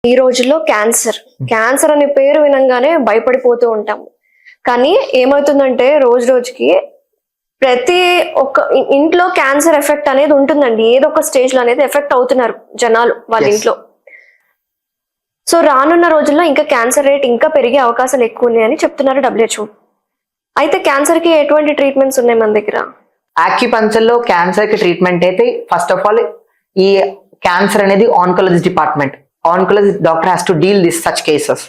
ఈ రోజుల్లో క్యాన్సర్ అనే పేరు వినంగానే భయపడిపోతూ ఉంటాము. కానీ ఏమవుతుందంటే రోజు రోజుకి ప్రతి ఒక్క ఇంట్లో క్యాన్సర్ ఎఫెక్ట్ అనేది ఉంటుందండి. ఏదో ఒక స్టేజ్ లో అనేది ఎఫెక్ట్ అవుతున్నారు జనాలు వాళ్ళ ఇంట్లో. సో రానున్న రోజుల్లో ఇంకా క్యాన్సర్ రేట్ ఇంకా పెరిగే అవకాశాలు ఎక్కువ ఉన్నాయని చెప్తున్నారు WHO. అయితే క్యాన్సర్ కి ఎటువంటి ట్రీట్మెంట్స్ ఉన్నాయి మన దగ్గర? ఆక్యుపంక్చర్ లో క్యాన్సర్ కి ట్రీట్మెంట్ అయితే ఫస్ట్ ఆఫ్ ఆల్ ఈ క్యాన్సర్ అనేది oncology department. Oncology doctor has to deal this such cases.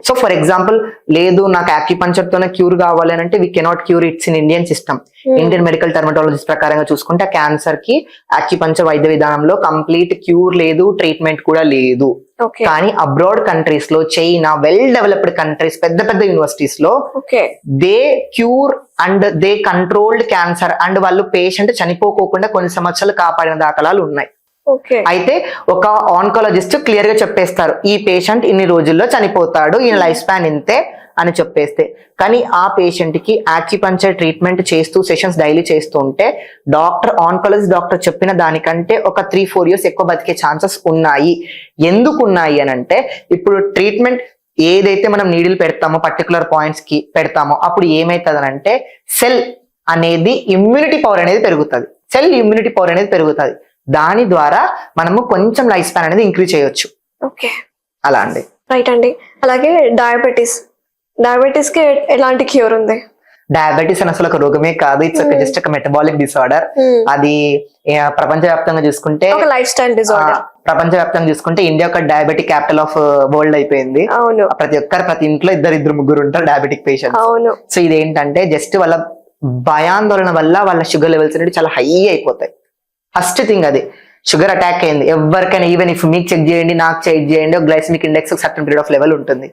So for example, లేదు నాకు ఆక్యుపంక్చర్ తోనే క్యూర్ కావాలి అని అంటే we cannot cure its in Indian system. Indian medical terminology ప్రకారంగా చూసుకుంటే క్యాన్సర్ కి ఆక్యుపంక్చర్ వైద్య విధానంలో కంప్లీట్ క్యూర్ లేదు, ట్రీట్మెంట్ కూడా లేదు. కానీ అబ్రాడ్ కంట్రీస్ లో, చైనా, వెల్ డెవలప్డ్ కంట్రీస్, పెద్ద పెద్ద యూనివర్సిటీస్ లో they cure and they controlled cancer and వాళ్ళు పేషెంట్ చనిపోకోకుండా కొన్ని సంవత్సరాలు కాపాడిన దాఖలాలు ఉన్నాయి. అయితే ఒక ఆన్కాలజిస్ట్ క్లియర్ గా చెప్పేస్తారు, ఈ పేషెంట్ ఇన్ని రోజుల్లో చనిపోతాడు, ఈయన లైఫ్ స్పాన్ ఇంతే అని చెప్పేస్తే. కానీ ఆ పేషెంట్ కి ఆక్యుపంక్చర్ ట్రీట్మెంట్ చేస్తూ సెషన్స్ డైలీ చేస్తూ ఉంటే ఆన్కాలజీ డాక్టర్ చెప్పిన దానికంటే ఒక 3-4 years ఎక్కువ బతికే ఛాన్సెస్ ఉన్నాయి. ఎందుకు ఉన్నాయి అని అంటే, ఇప్పుడు ట్రీట్మెంట్ ఏదైతే మనం నీడిల్ పెడతామో పర్టికులర్ పాయింట్స్ కి పెడతామో అప్పుడు ఏమైతుంది అంటే సెల్ అనేది ఇమ్యూనిటీ పవర్ అనేది పెరుగుతుంది. సెల్ ఇమ్యూనిటీ పవర్ అనేది పెరుగుతుంది. దాని ద్వారా మనము కొంచెం లైఫ్ స్పాన్ అనేది ఇంక్రీజ్ చేయొచ్చు. అలా అండి. రైట్ అండి. అలాగే డయాబెటీస్ కి ఎలాంటి క్యూర్ ఉంది? డయాబెటీస్ అని అసలు ఒక రోగమే కాదు, ఇట్స్ ఒక జస్ట్ ఒక మెటబాలిక్ డిసార్డర్. అది ప్రపంచవ్యాప్తంగా చూసుకుంటే లైఫ్ స్టైల్ డిసార్డర్. ప్రపంచవ్యాప్తంగా చూసుకుంటే ఇండియా ఒక డయాబెటిక్ క్యాపిటల్ ఆఫ్ వరల్డ్ అయిపోయింది. ప్రతి ఇంట్లో ఇద్దరు ముగ్గురు ఉంటారు డయాబెటిక్ పేషెంట్స్. సో ఇదేంటంటే జస్ట్ వాళ్ళ భయాందోళన వల్ల వాళ్ళ షుగర్ లెవెల్స్ అనేది చాలా హై అయిపోతాయి. ఫస్ట్ థింగ్ అది షుగర్ అటాక్ అయింది ఎవరికైనా, ఈవెన్ ఇఫ్ మీకు చెక్ చేయండి, నాకు చెక్ చేయండి, glycemic index certain period of level ఉంటుంది.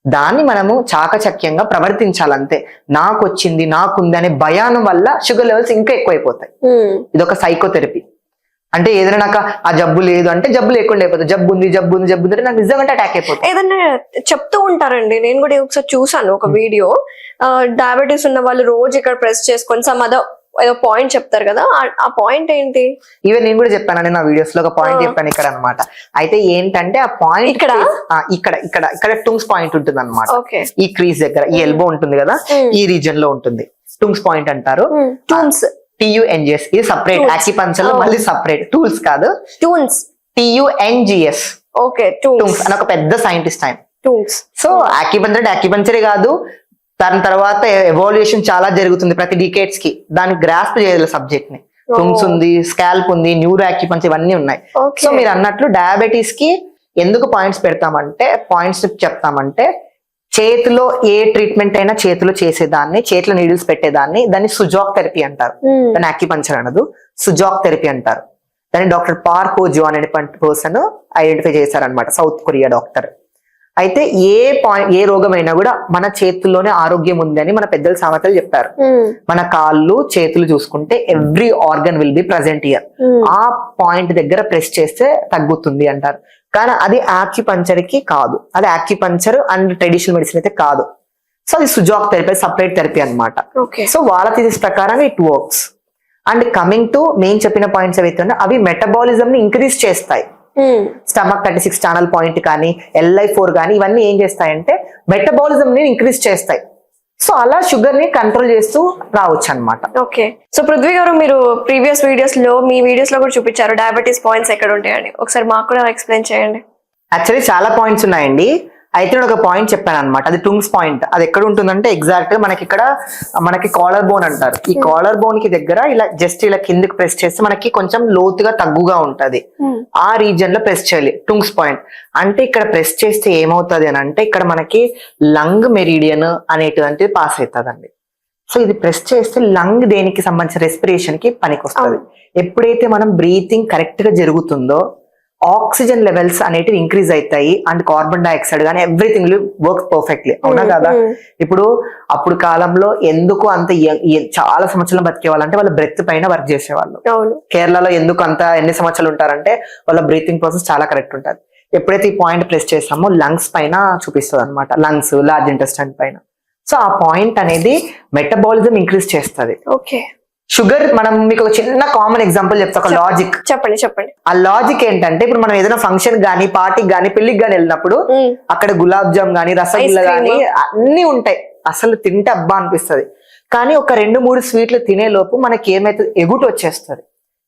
దాన్ని మనము చాకచక్యంగా ప్రవర్తించాలంతే. నాకు వచ్చింది, నాకుంది అనే భయానం వల్ల షుగర్ లెవెల్స్ ఇంకా ఎక్కువైపోతాయి. ఇది ఒక సైకోథెరపీ. అంటే ఏదైనా నాకు ఆ జబ్బు లేదు అంటే జబ్బు లేకుండా అయిపోతుంది, జబ్బు ఉంది అంటే నాకు నిజంగా అటాక్ అయిపోతుంది. ఏదన్నా చెప్తూ ఉంటారండి, నేను కూడా ఒకసారి చూసాను ఒక వీడియో. డయాబెటీస్ ఉన్న వాళ్ళు రోజు ఇక్కడ ప్రెస్ చేసుకొని సమ్ అదర్ ఏదో పాయింట్ చెప్తారు కదా, ఆ పాయింట్ ఏంటి? ఈవెన్ నేను కూడా చెప్పాను నా వీడియోస్ లో ఒక పాయింట్ చెప్పాను ఇక్కడ అనమాట. అయితే ఏంటంటే ఆ పాయింట్ ఇక్కడ టుంగ్స్ పాయింట్ ఉంటుంది అనమాట. ఈ క్రీజ్ దగ్గర ఈ ఎల్బో ఉంటుంది కదా, ఈ రీజన్ లో ఉంటుంది. టుంగ్స్ పాయింట్ అంటారు. TUNGS ఇది సపరేట్. ఆక్యుపంక్చర్ లో మళ్ళీ సపరేట్. టూల్స్ కాదు, TUNGS. టుంగ్స్ అని ఒక పెద్ద సైంటిస్ట్ ఆయన. సో ఆక్యుపంక్చరే కాదు, దాని తర్వాత ఎవాల్యుయేషన్ చాలా జరుగుతుంది ప్రతి డికేట్స్ కి. దాన్ని గ్రాస్ప్ చేయాలి సబ్జెక్ట్ ని. టుంగ్స్ ఉంది, స్కాల్ప్ ఉంది, న్యూరో ఆక్యుపంక్చర్ ఇవన్నీ ఉన్నాయి. సో మీరు అన్నట్లు డయాబెటీస్ కి ఎందుకు పాయింట్స్ చెప్తామంటే చేతిలో ఏ ట్రీట్మెంట్ అయినా చేతిలో చేసేదాన్ని, చేతిలో నీడిల్స్ పెట్టేదాన్ని, దాన్ని సుజాక్ థెరపీ అంటారు. దాన్ని ఆక్యుపంక్చర్ అనదు, సుజాక్ థెరపీ అంటారు. దాన్ని డాక్టర్ పార్క్ హో జో అనే పర్సన్ ఐడెంటిఫై చేశారనమాట, సౌత్ కొరియా డాక్టర్. అయితే ఏ రోగమైనా కూడా మన చేతుల్లోనే ఆరోగ్యం ఉంది అని మన పెద్దల సామెతలు చెప్పారు. మన కాళ్ళు చేతులు చూసుకుంటే every organ will be present here. ఆ పాయింట్ దగ్గర ప్రెస్ చేస్తే తగ్గుతుంది అంటారు. కానీ అది ఆక్యుపంక్చర్ కి కాదు, అది ఆక్యుపంక్చర్ అండ్ ట్రెడిషనల్ మెడిసిన్ అయితే కాదు. సో అది సుజాక్ థెరపీ, సపరేట్ థెరపీ అనమాట. సో వాళ్ళ థిసిస్ ప్రకారం it works. And coming to main చెప్పిన పాయింట్స్ ఏవైతే ఉన్నాయో అవి మెటబాలిజం ని ఇంక్రీజ్ చేస్తాయి. స్టమక్ 36 ఛానల్ పాయింట్ కానీ, LI4 కానీ ఇవన్నీ ఏం చేస్తాయంటే మెటబాలిజం ని ఇంక్రీజ్ చేస్తాయి. సో అలా షుగర్ ని కంట్రోల్ చేస్తూ రావచ్చు అనమాట. సో పృథ్వీ గారు, మీరు ప్రీవియస్ మీ వీడియోస్ లో కూడా చూపించారు డయాబెటీస్ పాయింట్స్ ఎక్కడ ఉంటాయండి, ఒకసారి మాకు కూడా ఎక్స్ప్లెయిన్ చేయండి. యాక్చువల్లీ చాలా పాయింట్స్ ఉన్నాయండి. అయితే నేను ఒక పాయింట్ చెప్పాను అనమాట, అది టుంగ్స్ పాయింట్. అది ఎక్కడ ఉంటుందంటే ఎగ్జాక్ట్ గా మనకి కాలర్ బోన్ అంటారు. ఈ కాలర్ బోన్ కి దగ్గర ఇలా జస్ట్ ఇలా కిందకి ప్రెస్ చేస్తే మనకి కొంచెం లోతుగా తగ్గుగా ఉంటది. ఆ రీజన్ లో ప్రెస్ చేయాలి టుంగ్స్ పాయింట్. అంటే ఇక్కడ ప్రెస్ చేస్తే ఏమవుతుంది అని అంటే ఇక్కడ మనకి లంగ్ మెరిడియన్ అనేటువంటిది పాస్ అవుతుందండి. సో ఇది ప్రెస్ చేస్తే లంగ్ దేనికి సంబంధించిన రెస్పిరేషన్ కి పనికి వస్తుంది. ఎప్పుడైతే మనం బ్రీతింగ్ కరెక్ట్ గా జరుగుతుందో ఆక్సిజన్ లెవెల్స్ అనేటివి ఇంక్రీజ్ అవుతాయి అండ్ కార్బన్ డైఆక్సైడ్ కానీ ఎవ్రీథింగ్ వర్క్స్ పర్ఫెక్ట్లీ. అవునా కదా? ఇప్పుడు అప్పుడు కాలంలో ఎందుకు అంత చాలా సంవత్సరాలు బతికే వాళ్ళంటే వాళ్ళ బ్రెత్ పైన వర్క్ చేసేవాళ్ళు. కేరళలో ఎందుకు ఎన్ని సంవత్సరాలు ఉంటారంటే వాళ్ళ బ్రీతింగ్ ప్రాసెస్ చాలా కరెక్ట్ ఉంటుంది. ఎప్పుడైతే ఈ పాయింట్ ప్రెస్ చేస్తామో లంగ్స్ పైన చూపిస్తుంది అనమాట, లంగ్స్, లార్జ్ ఇంటెస్టైన్ పైన. సో ఆ పాయింట్ అనేది మెటబాలిజం ఇంక్రీజ్ చేస్తుంది. షుగర్ మనం మీకు ఒక చిన్న కామన్ ఎగ్జాంపుల్ చెప్తా, ఒక లాజిక్. చెప్పండి. ఆ లాజిక్ ఏంటంటే ఇప్పుడు మనం ఏదైనా ఫంక్షన్ గానీ పార్టీకి గానీ పెళ్లికి గానీ వెళ్ళినప్పుడు అక్కడ గులాబ్ జామ్ గానీ రసగుల్లా గానీ అన్ని ఉంటాయి, అసలు తింటే అబ్బా అనిపిస్తది. కానీ ఒక 2-3 స్వీట్లు తినే లోపు మనకి ఏమైతే ఎగుటు వచ్చేస్తుంది,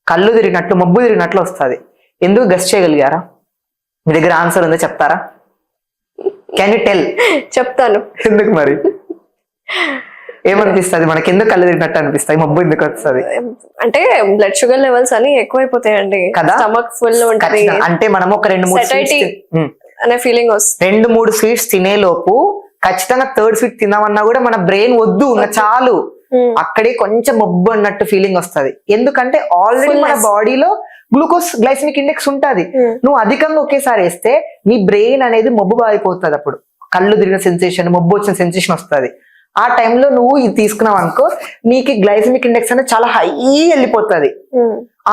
కళ్ళు తిరిగినట్లు మబ్బు తిరిగినట్లు వస్తుంది. ఎందుకు గెస్ చేయగలిగారా? మీ దగ్గర ఆన్సర్ ఉందో చెప్తారా? Can you tell? చెప్తాను. ఎందుకు మరి ఏమనిపిస్తుంది మనకి? ఎందుకు కళ్ళు తిరిగినట్టు అనిపిస్తాయి, మబ్బు ఎందుకు వస్తుంది? అంటే బ్లడ్ షుగర్ లెవెల్స్ అని ఎక్కువైపోతాయండి కదా, స్టమక్ ఫుల్ ఉంటది. అంటే మనం ఒక 2-3 అనే ఫీలింగ్ వస్తుంది. 2-3 స్వీట్స్ తినే లోపు ఖచ్చితంగా థర్డ్ స్వీట్ తిన్నామన్నా కూడా మన బ్రెయిన్ వద్దు ఇంకా చాలు, అక్కడే కొంచెం మబ్బు అన్నట్టు ఫీలింగ్ వస్తుంది. ఎందుకంటే ఆల్రెడీ మన బాడీలో గ్లూకోజ్ గ్లైసెమిక్ ఇండెక్స్ ఉంటది. నువ్వు అధికంగా ఒకేసారి వేస్తే నీ బ్రెయిన్ అనేది మబ్బు అయిపోతుంది, అప్పుడు కళ్ళు తిరిగిన సెన్సేషన్, మబ్బు వచ్చిన సెన్సేషన్ వస్తుంది. ఆ టైంలో నువ్వు ఇది తీసుకున్నావు అనుకో, నీకు గ్లైసెమిక్ ఇండెక్స్ అనేది చాలా హై వెళ్ళిపోతుంది.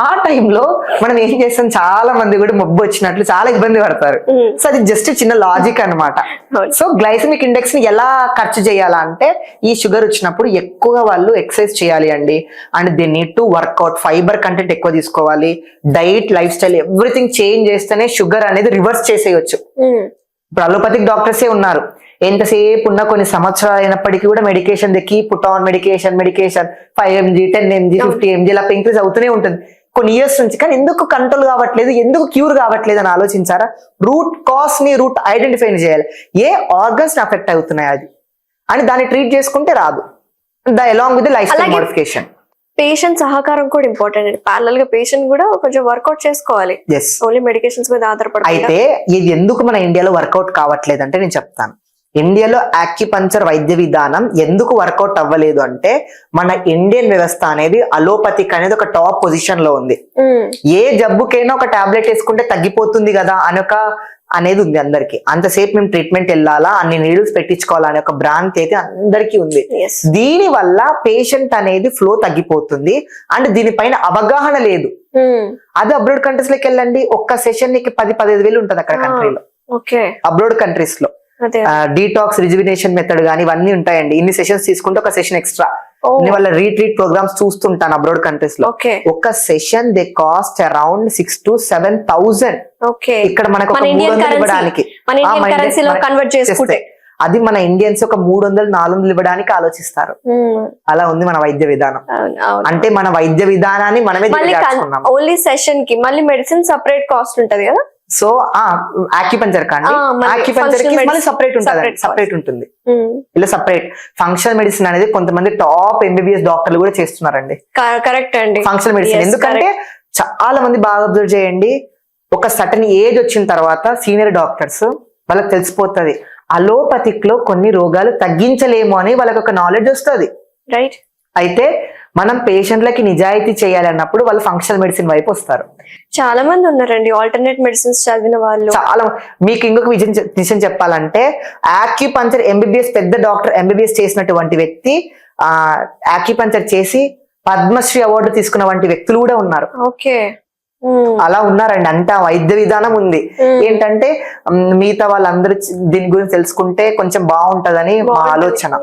ఆ టైంలో మనం ఏం చేస్తాం, చాలా మంది కూడా మబ్బు వచ్చినట్లు చాలా ఇబ్బంది పడతారు. సో అది జస్ట్ చిన్న లాజిక్ అన్నమాట. సో గ్లైసెమిక్ ఇండెక్స్ ని ఎలా ఖర్చు చేయాలా అంటే, ఈ షుగర్ వచ్చినప్పుడు ఎక్కువగా వాళ్ళు ఎక్సర్సైజ్ చేయాలి అండి. And they need to workout, fibre content ఎక్కువ తీసుకోవాలి, diet, lifestyle everything change చేస్తేనే షుగర్ అనేది రివర్స్ చేసేయచ్చు. ఇప్పుడు అలోపతిక్ డాక్టర్సే ఉన్నారు, ఎంతసేపు ఉన్న కొన్ని సంవత్సరాలు అయినప్పటికీ కూడా మెడికేషన్ దక్కి put on medication 5 mg 10 mg 50 mg ఇలా ఇంక్రీజ్ అవుతూనే ఉంటుంది కొన్ని ఇయర్స్ నుంచి. కానీ ఎందుకు కంట్రోల్ కావట్లేదు, ఎందుకు క్యూర్ కావట్లేదు అని ఆలోచించారా? రూట్ కాస్ ని ఐడెంటిఫై చేయాలి. ఏ ఆర్గన్స్ ని అఫెక్ట్ అవుతున్నాయి అది అని దాన్ని ట్రీట్ చేసుకుంటే రాదు. Along with life style modification. Patient సహకారం కూడా ఇంపార్టెంట్ అండి. ప్యారలల్ గా పేషెంట్ కూడా కొంచెం వర్కౌట్ చేసుకోవాలి, ఓన్లీ మెడికేషన్స్ మీద ఆధారపడి. అయితే ఇది ఎందుకు మన ఇండియాలో వర్కౌట్ కావట్లేదు అంటే నేను చెప్తాను. ఇండియాలో యాక్యుపంక్చర్ వైద్య విధానం ఎందుకు వర్కౌట్ అవ్వలేదు అంటే, మన ఇండియన్ వ్యవస్థ అనేది అలోపతిక్ అనేది ఒక టాప్ పొజిషన్ లో ఉంది. ఏ జబ్బుకైనా ఒక టాబ్లెట్ వేసుకుంటే తగ్గిపోతుంది కదా అనేది ఉంది అందరికి. అంతసేపు మేము ట్రీట్మెంట్ వెళ్ళాలా, అన్ని నీడిల్స్ పెట్టించుకోవాలా అనే ఒక భ్రాంతి అయితే అందరికీ ఉంది. దీని వల్ల పేషెంట్ అనేది ఫ్లో తగ్గిపోతుంది అండ్ దీనిపైన అవగాహన లేదు. అది అబ్రాడ్ కంట్రీస్ లోకి వెళ్ళండి, ఒక్క సెషన్ నీకు 10-15 వేలు ఉంటుంది అక్కడ కంట్రీలో, అబ్రాడ్ కంట్రీస్ లో. డీటాక్స్, రిజువినేషన్ మెథడ్ గానీ ఇవన్నీ ఉంటాయండి. ఇన్ని సెషన్స్ తీసుకుంటే ఒక సెషన్ ఎక్స్ట్రా. వాళ్ళ రీట్రీట్ ప్రోగ్రామ్స్ చూస్తుంటాను అబ్రాడ్ కంట్రీస్ లో. ఒక session they cost around 6,000 to 7,000. ఇక్కడ మనకు 300 ఇవ్వడానికి, అది మన ఇండియన్స్ ఒక 300-400 ఇవ్వడానికి ఆలోచిస్తారు. అలా ఉంది మన వైద్య విధానం. అంటే మన వైద్య విధానాన్ని మనమే ఓన్లీ సెషన్ కి మళ్ళీ మెడిసిన్ సెపరేట్ కాస్ట్ ఉంటది కదా. సో ఆక్యుపంచర్ కానీ ఆక్యుపంచర్ కి మళ్ళీ సపరేట్ ఉంటుంది. ఇలా సపరేట్ ఫంక్షనల్ మెడిసిన్ అనేది కొంతమంది టాప్ MBBS డాక్టర్లు కూడా చేస్తున్నారండి. కరెక్ట్ అండి, ఫంక్షనల్ మెడిసిన్. ఎందుకంటే చాలా మంది బాగా అబ్జర్వ్ చేయండి, ఒక సర్టన్ ఏజ్ వచ్చిన తర్వాత సీనియర్ డాక్టర్స్ వాళ్ళకి తెలిసిపోతుంది అలోపతిక్ లో కొన్ని రోగాలు తగ్గించలేము అని వాళ్ళకి ఒక నాలెడ్జ్ వస్తుంది. రైట్. అయితే మనం పేషెంట్లకి నిజాయితీ చేయాలి అన్నప్పుడు వాళ్ళు ఫంక్షనల్ మెడిసిన్ వైపు వస్తారు. చాలా మంది ఉన్నారండి ఆల్టర్నేట్ మెడిసిన్స్ చదివిన వాళ్ళు. చాలా. మీకు ఇంకొక విషయం చెప్పాలంటే, యాక్యుపంచర్ MBBS పెద్ద డాక్టర్ MBBS చేసినటువంటి వ్యక్తి యాక్యుపంచర్ చేసి పద్మశ్రీ అవార్డు తీసుకున్న వంటి వ్యక్తులు కూడా ఉన్నారు. అలా ఉన్నారండి. అంత వైద్య విధానం ఉంది. ఏంటంటే మిగతా వాళ్ళందరూ దీని గురించి తెలుసుకుంటే కొంచెం బాగుంటదని మా ఆలోచన.